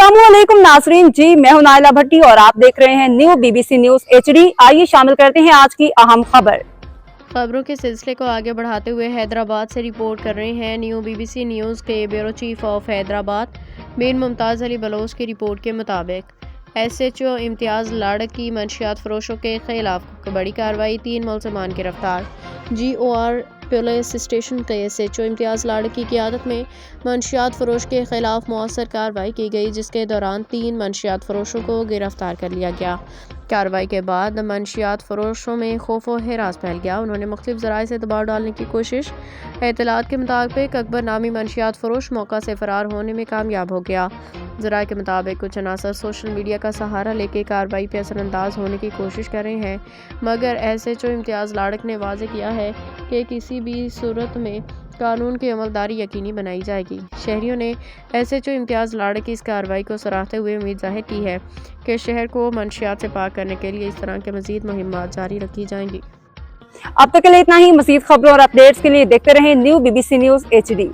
अस्सलामुअलैकुम नाजरीन जी, मैं हूं नाइला भट्टी और आप देख रहे हैं न्यू BBC न्यूज HD। आइए शामिल करते हैं आज की अहम खबरों के सिलसिले को आगे बढ़ाते हुए हैदराबाद से रिपोर्ट कर रहे हैं न्यू BBC न्यूज़ के bureau chief of Hyderabad Mir Mumtaz Ali Baloch की रिपोर्ट के मुताबिक SHO इम्तियाज़ लाड़क की मंशियात फरोशों के खिलाफ बड़ी कार्रवाई, 3 मुलज़मान गिरफ्तार। GOR पुलिस स्टेशन के SHO इम्तियाज़ लाड़क की क़ियादत में मंशियात फरोश के खिलाफ मौसर कार्रवाई की गई, जिसके दौरान 3 मंशियात फरोशों को गिरफ्तार कर लिया गया। कार्रवाई के बाद मंशियात फरोशों में खौफ व हिरास फैल गया। उन्होंने मुख्तलिफ ज़राए से दबाव डालने की कोशिश। इत्तलात के मुताबिक अकबर नामी मंशियात फरोश मौका से फ़रार होने में कामयाब हो गया। ज़राए के मुताबिक कुछ अनासर सोशल मीडिया का सहारा लेके कार्रवाई पर असरअंदाज होने की कोशिश कर रहे हैं, मगर SHO इम्तियाज़ लाड़क ने वाज़े किया है कि किसी भी सूरत में कानून की अमलदारी यकीनी बनाई जाएगी। शहरियों ने SHO इम्तियाज़ लाड़क की इस कार्रवाई को सराहते हुए उम्मीद जाहिर की है कि शहर को मंशियात से पाक करने के लिए इस तरह के मज़ीद मुहिम्मात जारी रखी जाएंगी। अब तक के लिए इतना ही। मज़ीद खबरों और अपडेट्स के लिए देखते रहें न्यू BBC न्यूज HD।